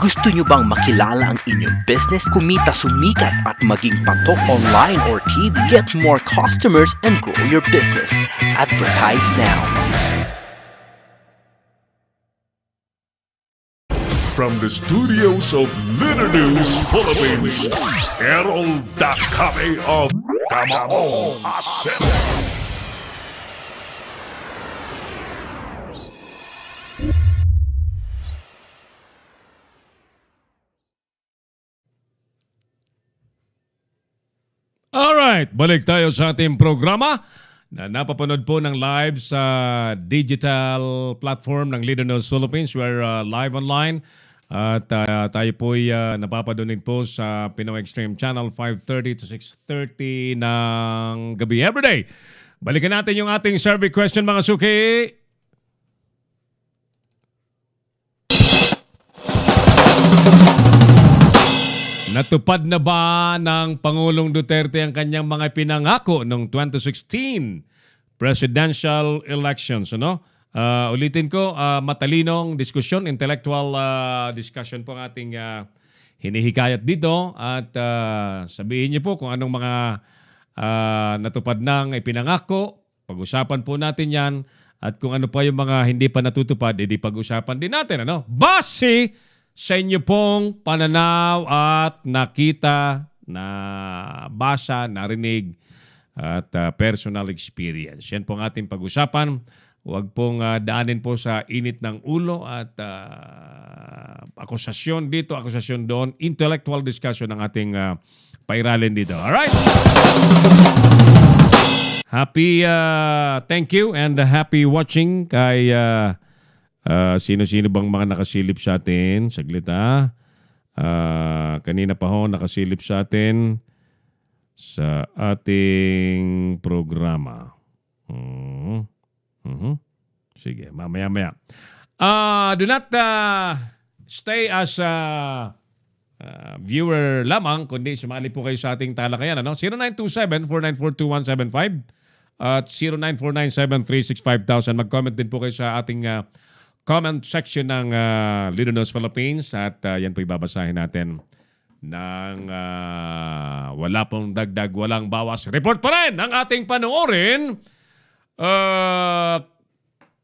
Gusto nyo bang makilala ang inyong business, kumita, sumikat at maging patok online or TV? Get more customers and grow your business. Advertise now. From the studios of Leader News Philippines, Errol Dakabe of Tamao Asset. Alright, balik tayo sa ating programa na napapanood po ng live sa digital platform ng Leader News Philippines. We're live online at tayo po ay napapanood po sa Pinoy Extreme Channel 5:30 to 6:30 ng gabi everyday. Balikan natin yung ating survey question mga suki. Natupad na ba ng Pangulong Duterte ang kanyang mga pinangako noong 2016 presidential elections? Ano? Ulitin ko, matalinong diskusyon, intellectual discussion po ang ating hinihikayat dito. At sabihin niyo po kung anong mga natupad ng ipinangako. Pag-usapan po natin yan. At kung ano pa yung mga hindi pa natutupad, edi pag-usapan din natin. Ano? Base sa inyo pong pananaw at nakita, na basa, narinig at personal experience. Yan po ang ating pag-usapan. Huwag pong daanin po sa init ng ulo at akusasyon dito, akusasyon doon. Intellectual discussion ang ating pairalin dito. Alright? Happy, thank you and happy watching kay sino-sino bang mga nakasilip sa atin? Saglit kanina pa ho nakasilip sa atin sa ating programa. Sige, mamaya-maya. Do not stay as a viewer lamang, kundi sumali po kayo sa ating talakayan. Ano? 0927-494-2175 at 0949-736-5000. Mag-comment din po kayo sa ating comment section ng Leader News Philippines at yan po ibabasahin natin ng wala pong dagdag, walang bawas. Report pa rin ang ating panoorin.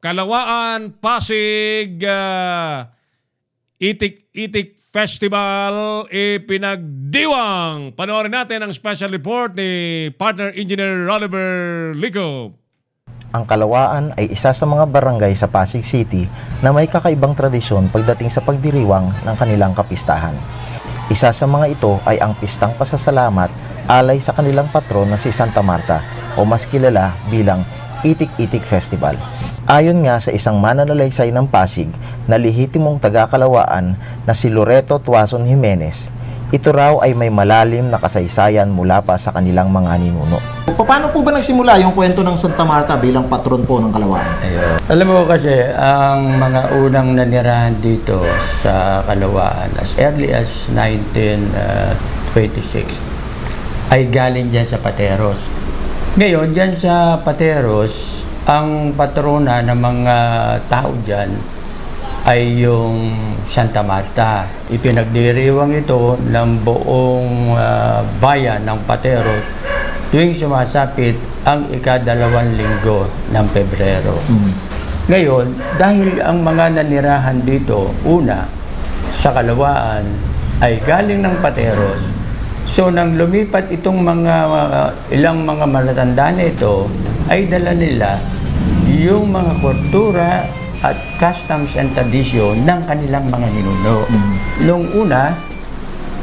Kalawaan, Pasig, Itik Festival, ipinagdiwang. Panoorin natin ang special report ni Partner Engineer Oliver Lico. Ang Kalawaan ay isa sa mga barangay sa Pasig City na may kakaibang tradisyon pagdating sa pagdiriwang ng kanilang kapistahan. Isa sa mga ito ay ang Pistang Pasasalamat alay sa kanilang patron na si Santa Marta o mas kilala bilang Itik-Itik Festival. Ayon nga sa isang mananalaysay ng Pasig na lehitimong taga-Kalawaan na si Loreto Tuason Jimenez, ito raw ay may malalim na kasaysayan mula pa sa kanilang mga ninuno. Paano po ba nagsimula yung kwento ng Santa Marta bilang patron po ng Kalawaan? Alam mo kasi, ang mga unang nanirahan dito sa Kalawaan as early as 1926 ay galing dyan sa Pateros. Ngayon, dyan sa Pateros, ang patrona ng mga tao dyan ay yung Santa Marta. Ipinagdiriwang ito ng buong bayan ng Pateros tuwing sumasapit ang ika-2 linggo ng Pebrero. Ngayon, dahil ang mga nanirahan dito, una, sa Kalawaan, ay galing ng Pateros, so nang lumipat itong ilang mga matatanda na ito, ay dala nila yung mga kultura at customs and tradition ng kanilang mga ninuno. Noong una,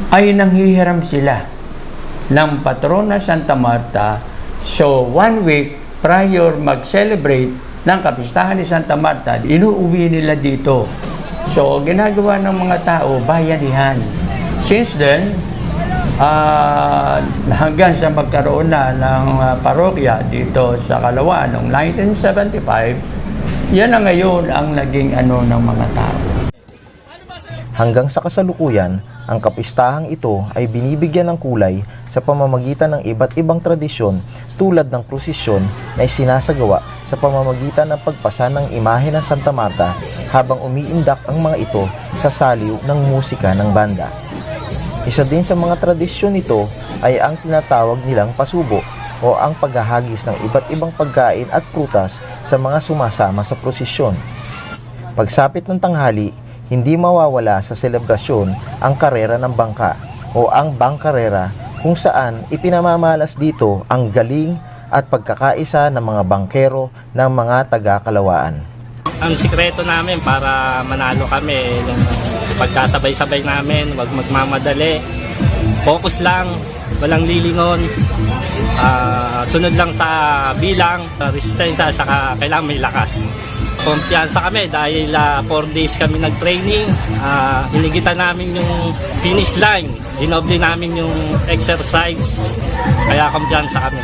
ay nanghihiram sila ng patrona Santa Marta. So, 1 week prior mag-celebrate ng kapistahan ni Santa Marta, inuuwi nila dito. So, ginagawa ng mga tao, bayanihan. Since then, hanggang sa magkaroon na ng parokya dito sa Kalawaan noong 1975, yan na ngayon ang naging ng mga tao. Hanggang sa kasalukuyan, ang kapistahang ito ay binibigyan ng kulay sa pamamagitan ng iba't ibang tradisyon tulad ng prosesyon na isinasagawa sa pamamagitan ng pagpasa ng imahe ng Santa Marta habang umiindak ang mga ito sa saliw ng musika ng banda. Isa din sa mga tradisyon nito ay ang tinatawag nilang pasubo o ang paghahagis ng iba't ibang pagkain at prutas sa mga sumasama sa prosesyon. Pagsapit ng tanghali, hindi mawawala sa selebrasyon ang karera ng bangka o ang bangkarera kung saan ipinamamalas dito ang galing at pagkakaisa ng mga bangkero ng mga taga-Kalawaan. Ang sikreto namin para manalo kami, yung pagkasabay-sabay namin, wag magmamadali, focus lang, walang lilingon, sunod lang sa bilang, resistensya, saka kailangan may lakas. Kumpiyansa kami dahil 4 days kami nag-training, hinigitan namin yung finish line, dinoble namin yung exercise, kaya kumpiyansa kami.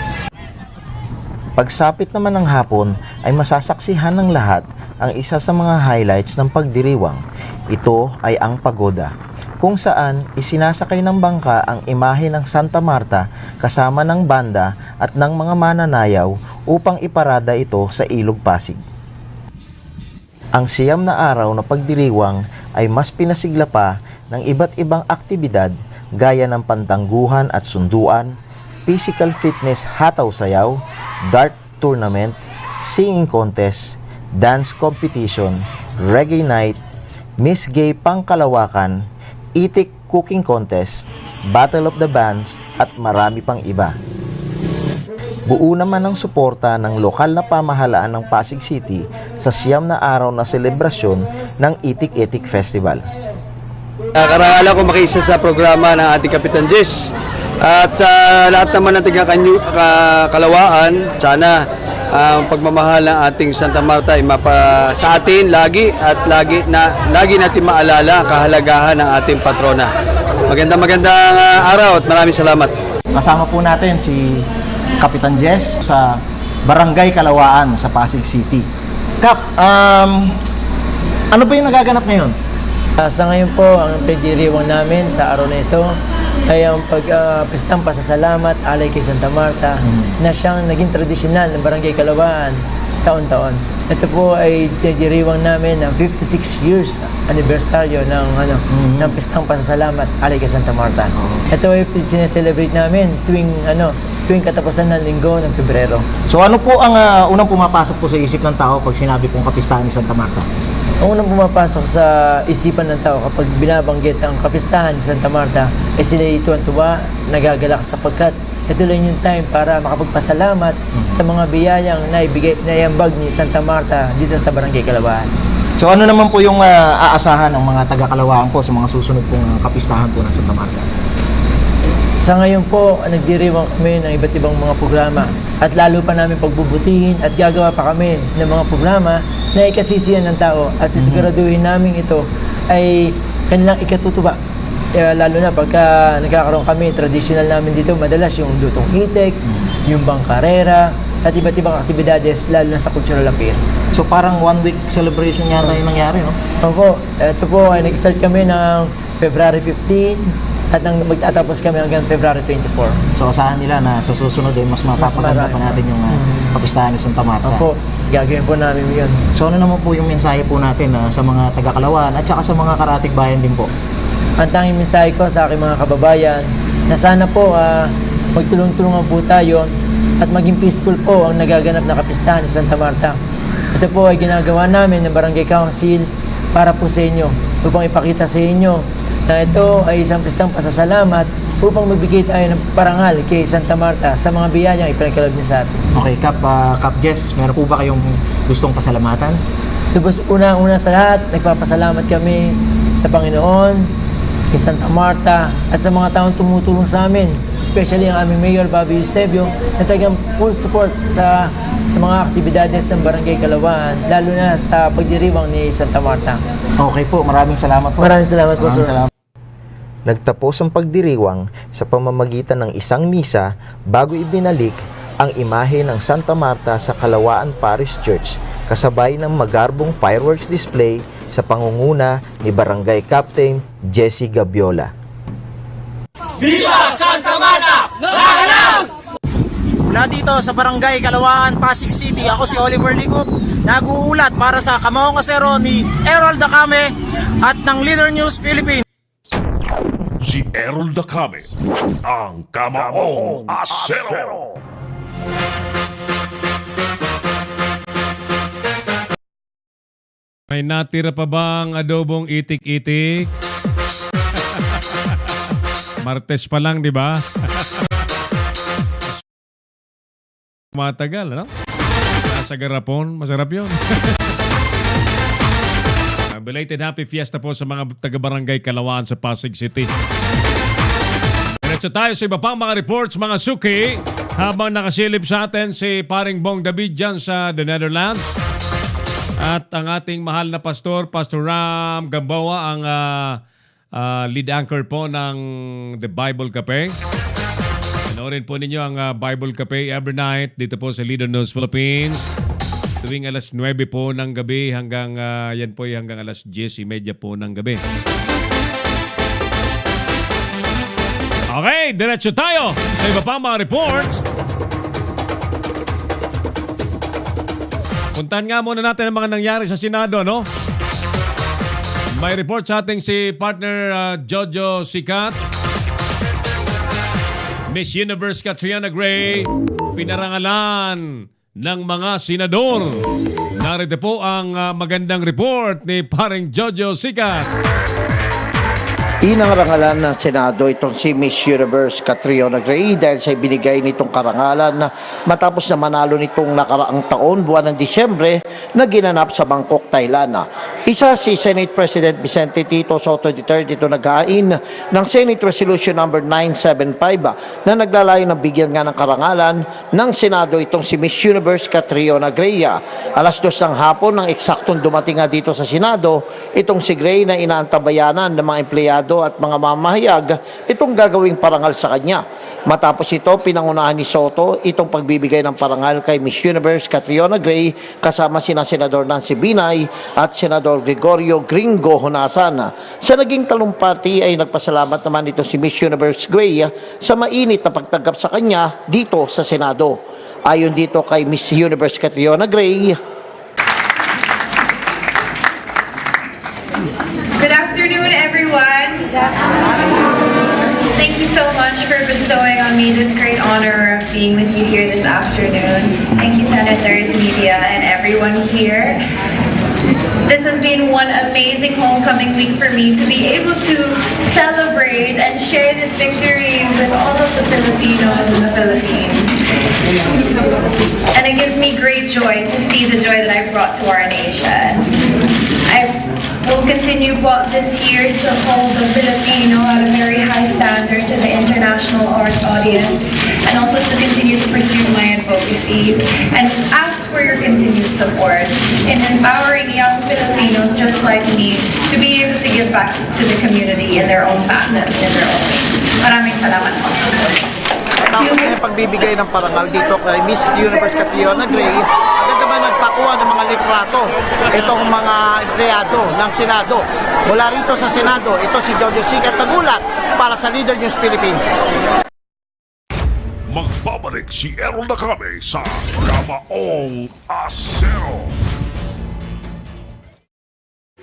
Pagsapit naman ng hapon ay masasaksihan ng lahat ang isa sa mga highlights ng pagdiriwang. Ito ay ang pagoda, kung saan isinasakay ng bangka ang imahe ng Santa Marta kasama ng banda at ng mga mananayaw upang iparada ito sa Ilog Pasig. Ang 9 na araw na pagdiriwang ay mas pinasigla pa ng iba't ibang aktibidad gaya ng pantangguhan at sunduan, physical fitness hataw-sayaw, dart tournament, singing contest, dance competition, reggae night, Miss Gay Pangkalawakan, itik cooking contest, battle of the bands at marami pang iba. Buo naman ang suporta ng lokal na pamahalaan ng Pasig City sa 9 na araw na selebrasyon ng Itik-Itik Festival. Karangalan ko makiisa sa programa ng ating Kapitan Jess. At sa lahat naman ng Kalawaan, sana ang pagmamahal ng ating Santa Marta ay sa atin lagi at lagi natin maalala ang kahalagahan ng ating patrona. Magandang araw at maraming salamat. Kasama po natin si Kapitan Jess sa Barangay Kalawaan sa Pasig City. Kap, ano ba yung nagaganap ngayon? Sa ngayon po, ang pagdiriwang namin sa araw na ito ay ang pistang pasasalamat alay kay Santa Marta na siyang naging tradisyonal ng Barangay Kalawaan taon-taon. Ito po ay diriwang namin ng 56 years anibersaryo ng pistang pasasalamat alay kay Santa Marta. Ito ay sineselebrate namin tuwing katapusan ng linggo ng Pebrero. So ano po ang unang pumapasok po sa isip ng tao pag sinabi pong kapistahan ni Santa Marta? Ang unang pumapasok sa isipan ng tao kapag binabanggit ang kapistahan ni Santa Marta ay sila tuwan-tuwa, nagagalak sapagkat ito lang yung time para makapagpasalamat sa mga biyayang naiambag ni Santa Marta dito sa Barangay Kalawaan. So ano naman po yung aasahan ng mga taga-Kalawaan po sa mga susunod pong kapistahan po ng Santa Marta? Sa ngayon po, nagdiriwang kami ng iba't ibang mga programa at lalo pa namin pagbubutihin at gagawa pa kami ng mga programa na ikasisiyan ng tao at sisiguraduhin namin ito ay kanilang ikatutuwa. Lalo na pagka nagkakaroon kami, traditional namin dito, madalas yung lutong itik, yung bangkarera, at iba't ibang aktibidades, lalo na sa cultural affair. So parang 1 week celebration yata yung nangyari, no? Opo, ito po ay nag-start kami ng February 15 at magtatapos kami hanggang February 24. So asahan nila na sa susunod ay mas mapapaganda pa natin yung kapistahan ni Santa Marta. Opo, gagawin po namin yun. So ano naman po yung mensahe po natin sa mga taga-Kalawaan at saka sa mga karatig bayan din po? Ang tanging mensahe ko sa aking mga kababayan na sana po magtulong-tulungan po tayo at maging peaceful po ang nagaganap na kapistahan ni Santa Marta. Ito po ay ginagawa namin ng Barangay Council para po sa inyo, upang ipakita sa inyo na ito ay isang pistang pasasalamat upang magbigay tayo ng parangal kay Santa Marta sa mga biyayang ipinagkaloob niya sa atin. Okay, Kap Jess, meron po ba kayong gustong pasalamatan? Tapos una sa lahat, nagpapasalamat kami sa Panginoon, kay Santa Marta at sa mga taong tumutulong sa amin, especially ang aming Mayor Bobby Eusebio na talagang full support sa mga aktibidades ng Barangay Kalawaan, lalo na sa pagdiriwang ni Santa Marta. Okay po, maraming salamat po. Maraming salamat po, sir. Nagtapos ang pagdiriwang sa pamamagitan ng isang misa bago ibinalik ang imahe ng Santa Marta sa Kalawaan Parish Church kasabay ng magarbong fireworks display sa pangunguna ni Barangay Captain Jesse Gabiola. Mula dito sa Barangay Kalawaan, Pasig City, ako si Oliver Ligup, nag-uulat para sa Kamahong Asero ni Errol Dacame at ng Leader News Philippines. Si Errol Dacame, ang Kamaong Asero. May natira pa bang adobong itik-itik? Martes pa lang, di ba? Matagal, ano? Nasa garapon, masarap yun. Belated Happy Fiesta po sa mga taga-barangay Kalawaan sa Pasig City. Diretso tayo sa iba pang mga reports, mga suki, habang nakasilip sa atin si paring Bong David dyan sa the Netherlands. At ang ating mahal na pastor, Pastor Ram Gamboa, ang lead anchor po ng The Bible Cafe. Panoorin po ninyo ang Bible Cafe every night dito po sa Leader News Philippines. Tuwing alas 9 po ng gabi hanggang yan po hanggang alas 10:30 po ng gabi. Okay, diretso tayo sa iba pa mga reports. Puntahan nga muna natin ang mga nangyari sa Senado, no? May report sa ating si partner Jojo Sikat. Miss Universe Catriona Gray, pinarangalan ng mga senador. Narito po ang magandang report ni paring Jojo Sikat. Pinangarangalan ng Senado itong si Miss Universe Catriona Gray dahil sa ibinigay nitong karangalan matapos na manalo nitong nakaraang taon buwan ng Disyembre na ginanap sa Bangkok, Thailand. Isa si Senate President Vicente Tito Soto III ito naghain ng Senate Resolution number 975 na naglalayo ng bigyan nga ng karangalan ng Senado itong si Miss Universe Catriona Gray. Alas 2 ng hapon nang eksaktong dumating nga dito sa Senado itong si Gray na inaantabayanan ng mga empleyado at mga mamahayag itong gagawing parangal sa kanya. Matapos ito, pinangunahan ni Soto itong pagbibigay ng parangal kay Miss Universe Catriona Gray kasama sina Senador Nancy Binay at Senador Gregorio Gringo Honasan. Sa naging talumpati ay nagpasalamat naman itong si Miss Universe Gray sa mainit na pagtanggap sa kanya dito sa Senado. Ayon dito kay Miss Universe Catriona Gray, good afternoon, everyone. Thank you so much for bestowing on me this great honor of being with you here this afternoon. Thank you, senators, media, and everyone here. This has been one amazing homecoming week for me to be able to celebrate and share this victory with all of the Filipinos in the Philippines. And it gives me great joy to see the joy that I've brought to our nation. We'll continue this year to hold the Filipino at a very high standard to the international art audience, and also to continue to pursue my advocacy and ask for your continued support in empowering young Filipinos just like me to be able to give back to the community in their own fashion, in their own way. Maraming salamat po. tapos na yung pagbibigay ng parangal dito kay Miss Universe Catriona Gray, agad naman nagpakuha ng mga litrato itong mga empleyado ng Senado. Mula rito sa Senado, ito si Jojo Sikat nagulat para sa Leader News Philippines. Magbabalik si Errol Dacame sa Kamaong Asero.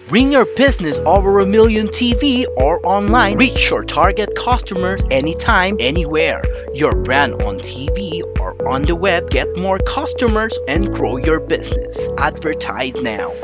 Bring your business over 1 million TV or online. Reach your target customers anytime, anywhere. Your brand on TV or on the web. Get more customers and grow your business. Advertise now.